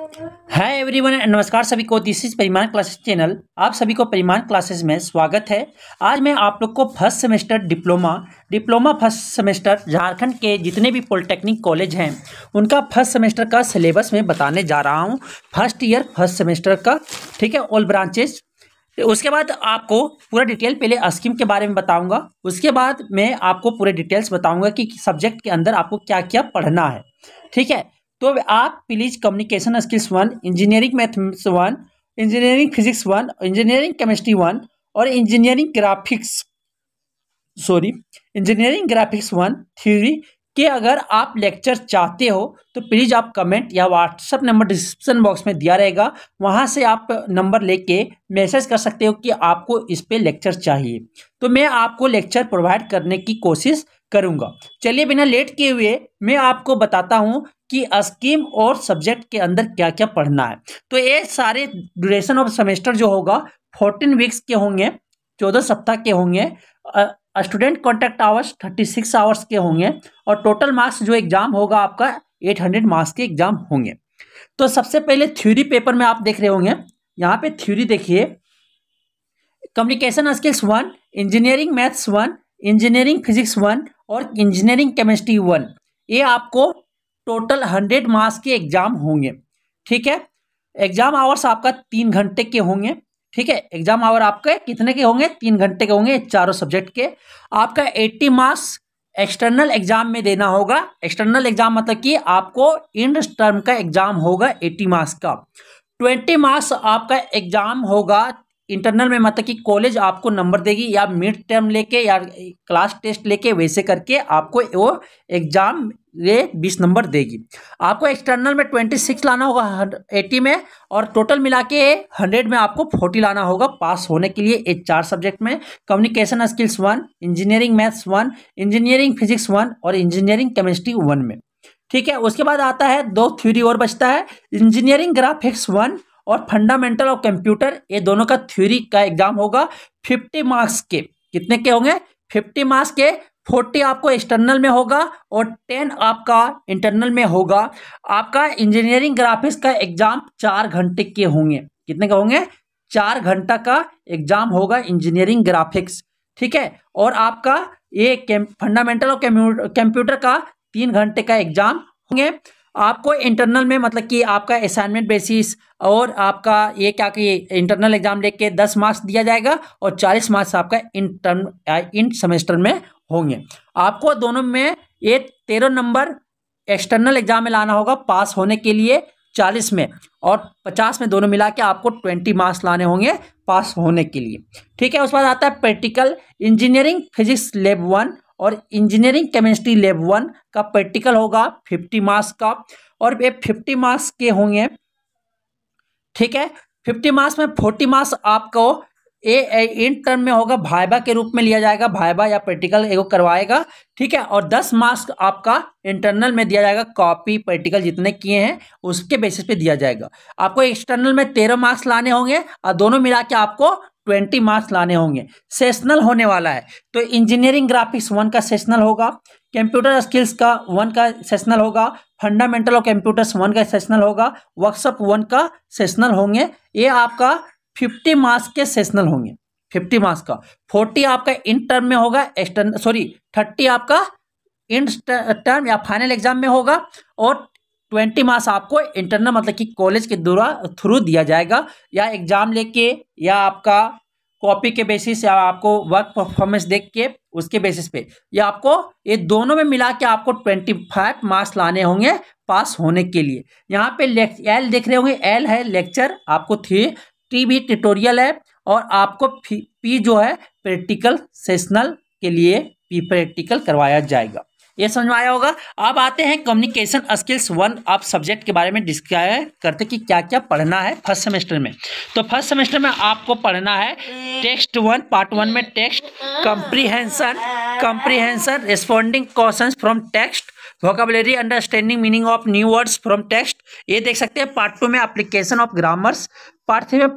Hi everyone, नमस्कार सभी को। दिस इज परिमाण क्लासेस चैनल। आप सभी को परिमाण क्लासेस में स्वागत है। आज मैं आप लोग को first semester diploma first semester Jharkhand के जितने भी पॉलिटेक्निक कॉलेज हैं उनका फर्स्ट सेमेस्टर का सिलेबस में बताने जा रहा हूं। फर्स्ट ईयर फर्स्ट सेमेस्टर का, ठीक है, ऑल ब्रांचेस। उसके बाद आपको पूरा डिटेल पहले स्कीम के बारे में बताऊंगा। उसके बाद मैं आपको पूरे डिटेल्स बताऊंगा कि सब्जेक्ट के अंदर आपको क्या क्या पढ़ना है, ठीक है। तो आप please communication skills 1, engineering mathematics 1, engineering physics 1, engineering chemistry 1 और इंजीनियरिंग ग्राफिक्स 1 थ्योरी के अगर आप लेक्चर चाहते हो तो प्लीज़ आप कमेंट या व्हाट्सएप नंबर डिस्क्रिप्शन बॉक्स में दिया रहेगा, वहाँ से आप नंबर लेके मैसेज कर सकते हो कि आपको इस पे लेक्चर चाहिए, तो मैं आपको लेक्चर प्रोवाइड करने की कोशिश करूँगा। चलिए बिना लेट किए हुए मैं आपको बताता हूँ कि स्कीम और सब्जेक्ट के अंदर क्या क्या पढ़ना है। तो ये सारे ड्यूरेशन ऑफ सेमेस्टर जो होगा 14 वीक्स के होंगे, 14 सप्ताह के होंगे। स्टूडेंट कॉन्टैक्ट आवर्स 36 आवर्स के होंगे और टोटल मार्क्स जो एग्जाम होगा आपका 800 मार्क्स के एग्जाम होंगे। तो सबसे पहले थ्योरी पेपर में आप देख रहे होंगे, यहाँ पे थ्योरी देखिए, communication skills 1, engineering maths 1, engineering physics 1 और इंजीनियरिंग केमिस्ट्री 1। ये आपको टोटल 100 मार्क्स के एग्जाम होंगे, ठीक है। एग्जाम आवर्स आपका 3 घंटे के होंगे, ठीक है। एग्जाम आवर आपके कितने के होंगे? 3 घंटे के होंगे, चारों सब्जेक्ट के। आपका 80 मार्क्स एक्सटर्नल एग्जाम में देना होगा। एक्सटर्नल एग्जाम मतलब कि आपको इंड टर्म का एग्जाम होगा 80 मार्क्स का। 20 मार्क्स आपका एग्जाम होगा इंटरनल में, मतलब कि कॉलेज आपको नंबर देगी या मिड टर्म लेके या क्लास टेस्ट लेके वैसे करके आपको वो एग्जाम ये 20 नंबर देगी। आपको एक्सटर्नल में 26 लाना होगा 80 में, और टोटल मिला के 100 में आपको 40 लाना होगा पास होने के लिए। ये 4 सब्जेक्ट में communication skills 1, engineering maths 1, engineering physics 1 और इंजीनियरिंग केमिस्ट्री 1 में, ठीक है। उसके बाद आता है 2 थ्योरी और बचता है, इंजीनियरिंग ग्राफिक्स 1 और फंडामेंटल ऑफ कंप्यूटर। ये दोनों का थ्योरी का एग्जाम होगा 50 मार्क्स के। कितने के होंगे? 50 मार्क्स के। 40 आपको एक्सटर्नल में होगा और 10 आपका इंटरनल में होगा। आपका इंजीनियरिंग ग्राफिक्स का एग्जाम 4 घंटे के होंगे। कितने का होंगे? 4 घंटा का एग्जाम होगा इंजीनियरिंग ग्राफिक्स, ठीक है। और आपका ये फंडामेंटल ऑफ कंप्यूटर का 3 घंटे का एग्जाम होंगे। आपको इंटरनल में मतलब कि आपका असाइनमेंट बेसिस और आपका ये क्या कि इंटरनल एग्जाम लेके 10 मार्क्स दिया जाएगा और 40 मार्क्स आपका इन सेमेस्टर में होंगे। आपको दोनों में ये 13 नंबर एक्सटर्नल एग्जाम में लाना होगा पास होने के लिए 40 में, और 50 में दोनों मिला के आपको 20 मार्क्स लाने होंगे पास होने के लिए, ठीक है। उसके बाद आता है प्रैक्टिकल। इंजीनियरिंग फिजिक्स लैब 1 और इंजीनियरिंग केमिस्ट्री लैब 1 का प्रैक्टिकल होगा 50 मार्क्स का, और ये 50 मार्क्स के होंगे, ठीक है। 50 मार्क्स में 40 मार्क्स आपको इन टर्म में होगा, भाइबा के रूप में लिया जाएगा, भाइबा या प्रैक्टिकल एगो करवाएगा, ठीक है। और 10 मार्क्स आपका इंटरनल में दिया जाएगा, कॉपी प्रैक्टिकल जितने किए हैं उसके बेसिस पे दिया जाएगा। आपको एक्सटर्नल में 13 मार्क्स लाने होंगे और दोनों मिला के आपको 20 मार्क्स लाने होंगे। सेशनल होने वाला है, तो इंजीनियरिंग ग्राफिक्स 1 का सेशनल होगा, कंप्यूटर स्किल्स का 1 का सेशनल होगा, फंडामेंटल ऑफ कंप्यूटर्स 1 का सेशनल होगा, वर्कशॉप 1 का सेशनल होंगे। ये आपका 50 मार्क्स के सेशनल होंगे, 50 मार्क्स का। 40 आपका इन टर्म में होगा, 30 आपका इन टर्म या फाइनल एग्जाम में होगा, और 20 मार्क्स आपको इंटरनल मतलब कि कॉलेज के थ्रू दिया जाएगा, या एग्जाम लेके या आपका कॉपी के बेसिस या आपको वर्क परफॉर्मेंस देख के उसके बेसिस पे, या आपको ये दोनों में मिला के आपको 25 मार्क्स लाने होंगे पास होने के लिए। यहाँ पे एल देख रहे होंगे, एल है लेक्चर, आपको टी भी ट्यूटोरियल है, और आपको पी जो है प्रैक्टिकल सेशनल के लिए पी प्रैक्टिकल करवाया जाएगा। ये समझ में आया होगा। अब आते हैं कम्युनिकेशन स्किल्स 1 आप सब्जेक्ट के बारे में डिस्क्राइब करते कि क्या क्या पढ़ना है फर्स्ट सेमेस्टर में। तो फर्स्ट सेमेस्टर में आपको पढ़ना है टेक्स्ट 1, पार्ट 1 में text, comprehension, responding questions from text, vocabulary, understanding meaning of new words from text, ये देख सकते हैं। पार्ट 2 में एप्लीकेशन ऑफ ग्रामर्स, पार्ट 3 में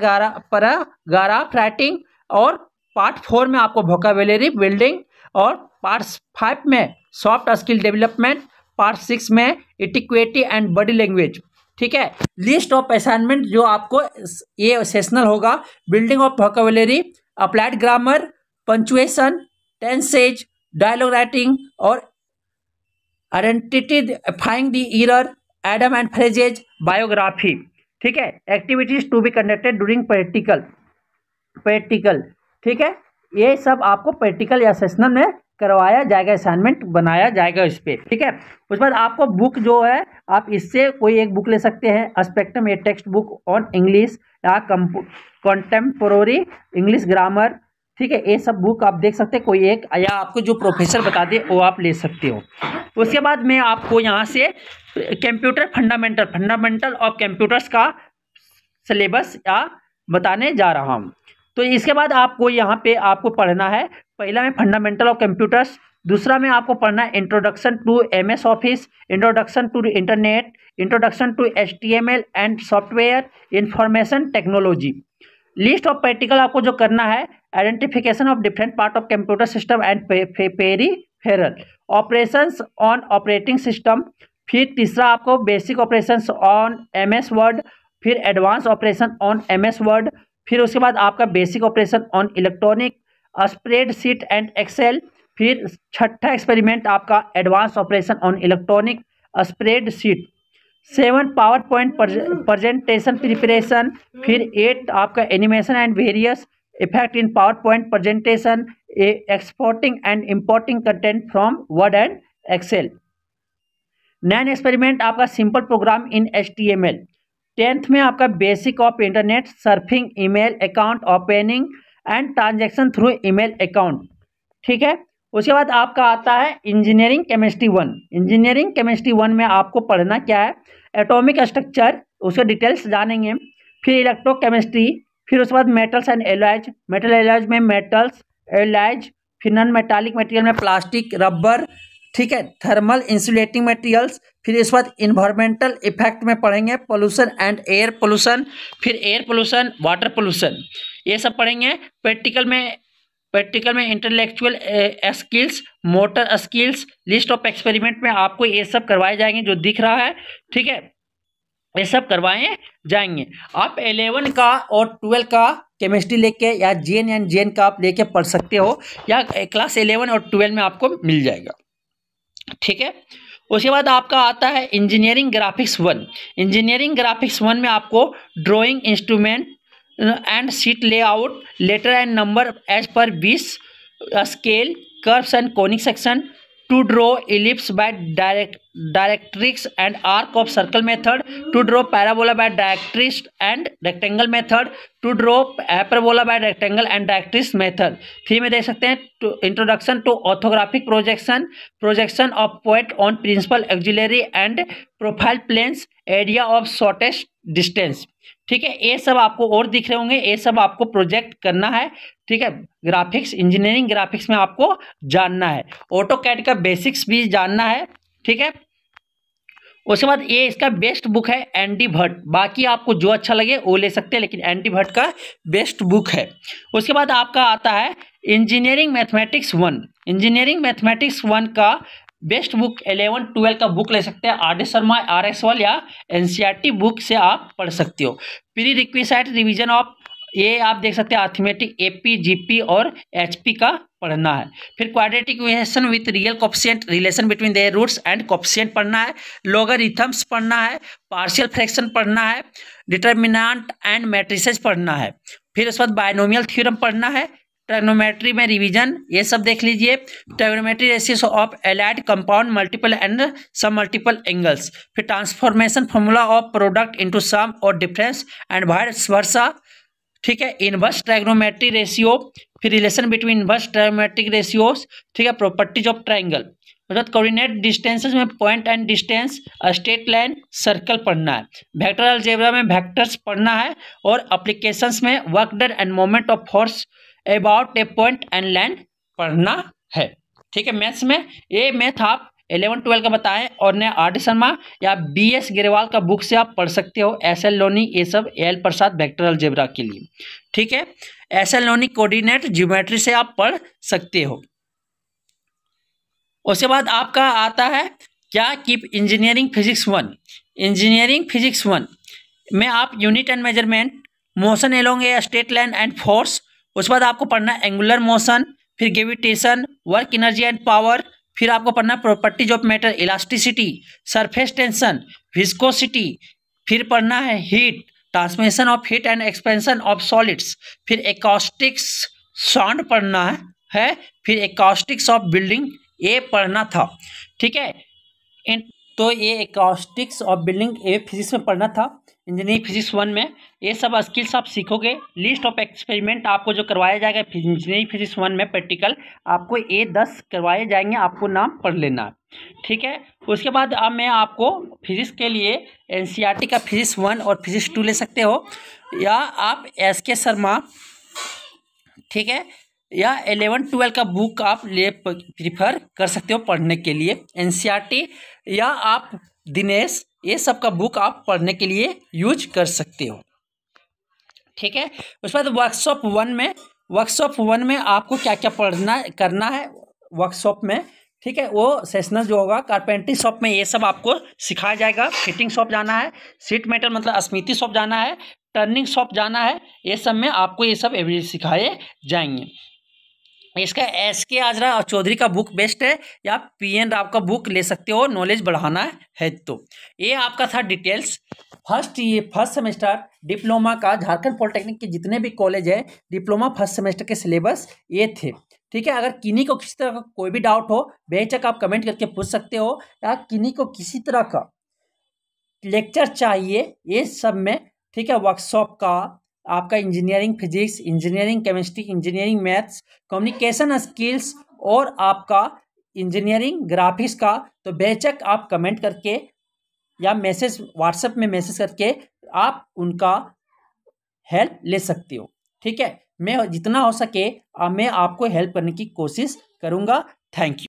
पैराग्राफ राइटिंग, और पार्ट 4 में आपको वोकैबुलरी बिल्डिंग, और पार्ट 5 में सॉफ्ट स्किल डेवलपमेंट, पार्ट 6 में इटिक्वेटी एंड बॉडी लैंग्वेज, ठीक है। लिस्ट ऑफ असाइनमेंट जो आपको ये सेशनल होगा, building of vocabulary, applied grammar, punctuation, tenses, dialogue writing और identifying the error, idioms and phrases, biography. ठीक है। Activities to be conducted during practical. ठीक है। ये सब आपको प्रैक्टिकल या सेशनल में करवाया जाएगा, असाइनमेंट बनाया जाएगा इस पे। ठीक है। उसके बाद आपको बुक जो है, आप इससे कोई एक बुक ले सकते हैं, spectrum A text book on English या कंटेम्पोररी इंग्लिश ग्रामर। ठीक है। ये सब बुक आप देख सकते हैं, कोई एक, या आपको जो प्रोफेसर बता दे वो आप ले सकते हो। उसके बाद मैं आपको यहाँ से कंप्यूटर फंडामेंटल ऑफ कंप्यूटर्स का सिलेबस या बताने जा रहा हूँ। तो इसके बाद आपको यहाँ पे आपको पढ़ना है, पहला में फंडामेंटल ऑफ कंप्यूटर्स, दूसरा में आपको पढ़ना है introduction to MS office, introduction to internet, introduction to HTML and software information technology. List of practical आपको जो करना है, identification of different part of computer system and peripheral, operations on operating system. फिर तीसरा आपको basic operations on MS word, फिर advance operation on MS word, फिर उसके बाद आपका basic operation on electronic spreadsheet and excel, फिर छठा एक्सपेरिमेंट आपका advance operation on electronic spreadsheet, 7 PowerPoint presentation preparation, फिर 8 आपका animation and various effect in PowerPoint presentation, exporting and importing content from Word and Excel. 9 experiment आपका simple program in HTML। 10th में आपका basic of internet surfing, email account opening and transaction through email account. ठीक है। उसके बाद आपका आता है इंजीनियरिंग केमिस्ट्री 1। इंजीनियरिंग केमिस्ट्री 1 में आपको पढ़ना क्या है, एटॉमिक स्ट्रक्चर, उसके डिटेल्स जानेंगे, फिर इलेक्ट्रोकेमिस्ट्री, फिर उसके बाद metals and alloys, metal alloys में मेटल्स एलॉयज, फिर नॉन मेटालिक मटेरियल में प्लास्टिक, रबर। ठीक है। थर्मल इंसुलेटिंग मटेरियल्स, फिर इसके बाद इन्वायरमेंटल इफेक्ट में पढ़ेंगे पोल्यूशन एंड एयर पोल्यूशन, फिर एयर पोल्यूशन, वाटर पोल्यूशन, ये सब पढ़ेंगे। प्रैक्टिकल में intellectual skills, motor skills, list of experiment में आपको ये सब करवाए जाएंगे जो दिख रहा है। ठीक है। ये सब करवाए जाएंगे। आप 11 का और 12 का केमिस्ट्री लेके या जेन का आप लेके पढ़ सकते हो, या क्लास 11 और 12 में आपको मिल जाएगा। ठीक है। उसके बाद आपका आता है इंजीनियरिंग ग्राफिक्स 1। इंजीनियरिंग ग्राफिक्स 1 में आपको drawing instrument and sheet layout, letter and number as per 20 scale, curves and conic section, to draw ellipse by directrix and arc of circle method, to draw parabola by directrix and rectangle method, to draw hyperbola by rectangle and directrix method. फिर में देख सकते हैं introduction to orthographic projection, projection of point on principal auxiliary and profile planes, area of shortest distance. ठीक है। ये सब आपको और दिख रहे होंगे, ये सब आपको प्रोजेक्ट करना है। ठीक है। ग्राफिक्स, इंजीनियरिंग ग्राफिक्स में आपको जानना है, ऑटोकैड का बेसिक्स भी जानना है। ठीक है। उसके बाद ये इसका बेस्ट बुक है एनडी भट्ट, बाकी आपको जो अच्छा लगे वो ले सकते हैं, लेकिन एनडी भट्ट का बेस्ट बुक है। उसके बाद आपका आता है इंजीनियरिंग मैथमेटिक्स 1। इंजीनियरिंग मैथमेटिक्स 1 का बेस्ट बुक 11, 12 का बुक ले सकते हैं, आर डी शर्मा, RS या NCERT बुक से आप पढ़ सकते हो। प्री रिक्विसाइट रिवीजन ऑफ, ये आप देख सकते हैं अर्थमेटिक, AP, GP और HP का पढ़ना है। फिर quadratic equation with real coefficient, relation between their roots and coefficient पढ़ना है, लॉगरिथम्स पढ़ना है, पार्शियल फ्रैक्शन पढ़ना है, डिटर्मिनेंट एंड मैट्रिसेस पढ़ना है। फिर उसके बाद बायनोमियल थ्योरम पढ़ना है, ट्रिग्नोमेट्री में रिवीजन, ये सब देख लीजिए, trigonometry ratios of allied compound, multiple and sum multiple angles, फिर transformation formula of product into sum और डिफरेंस एंड वाइस वर्सा। ठीक है। इनवर्स ट्राइग्नोमेट्री रेशियो, फिर relation between inverse trigonometric ratios. ठीक है। Properties of triangle, coordinate distances में point and distance, straight line, circle पढ़ना है। वेक्टर अलजेब्रा में वेक्टर्स पढ़ना है, और एप्लीकेशंस में work done end moment of force about A point and land पढ़ना है। ठीक है। मैथ्स में ये मैथ आप 11, 12 का बताएं, और ने आर डी शर्मा या BS गिरेवाल का बुक से आप पढ़ सकते हो, SL लोनी, ये सब एल प्रसाद वेक्टर अलजेब्रा के लिए। ठीक है। SL लोनी कोऑर्डिनेट ज्योमेट्री से आप पढ़ सकते हो। उसके बाद आपका आता है क्या, keep engineering physics 1। Engineering physics 1 में आप unit and measurement, motion along a straight line and force, उसके बाद आपको पढ़ना है एंगुलर मोशन, फिर gravitation, work energy and power, फिर आपको पढ़ना है properties of matter, elasticity, surface tension, viscosity, फिर पढ़ना है heat, transmission of heat and expansion of solids, फिर एकॉस्टिक्स साउंड पढ़ना है, फिर एकॉस्टिक्स ऑफ बिल्डिंग ये पढ़ना था। ठीक है, तो ये एकॉस्टिक्स ऑफ बिल्डिंग ये फिजिक्स में पढ़ना था इंजीनियरिंग फिजिक्स 1 में। ये सब स्किल्स आप सीखोगे। लिस्ट ऑफ एक्सपेरिमेंट आपको जो करवाया जाएगा इंजीनियरिंग फिजिक्स 1 में प्रैक्टिकल आपको ये 10 करवाए जाएंगे, आपको नाम पढ़ लेना है। ठीक है, उसके बाद अब मैं आपको फिजिक्स के लिए एनसीईआरटी का फिजिक्स 1 और फिजिक्स 2 ले सकते हो, या आप एसके शर्मा, ठीक है, या 11-12 का बुक आप ले प्रीफर कर सकते हो पढ़ने के लिए एनसीईआरटी, या आप दिनेश ये सब का बुक आप पढ़ने के लिए यूज कर सकते हो। ठीक है, उसके बाद वर्कशॉप 1 में आपको क्या क्या करना है वर्कशॉप में। ठीक है, वो सेशनल जो होगा कारपेंटरी शॉप में ये सब आपको सिखाया जाएगा। फिटिंग शॉप जाना है, सीट मेटल मतलब स्मिथी शॉप जाना है, टर्निंग शॉप जाना है, ये सब में आपको ये सब एवरी सिखाए जाएंगे। इसका एसके आजरा चौधरी का बुक बेस्ट है, या पीएन राव का बुक ले सकते हो नॉलेज बढ़ाना है। तो ये आपका था डिटेल्स। फर्स्ट सेमेस्टर डिप्लोमा का झारखंड पॉलिटेक्निक के जितने भी कॉलेज है डिप्लोमा फर्स्ट सेमेस्टर के सिलेबस ये थे। ठीक है, अगर किन्हीं को किसी तरह का कोई भी डाउट हो बेहिचक आप कमेंट करके पूछ सकते हो, या किन्हीं को किसी तरह का लेक्चर चाहिए ये सब में, ठीक है, वर्कशॉप का, आपका engineering physics, engineering chemistry, engineering maths, communication skills और आपका इंजीनियरिंग ग्राफिक्स का, तो बेशक आप कमेंट करके या मैसेज व्हाट्सएप में मैसेज करके आप उनका हेल्प ले सकते हो। ठीक है, मैं जितना हो सके मैं आपको हेल्प करने की कोशिश करूँगा। Thank you.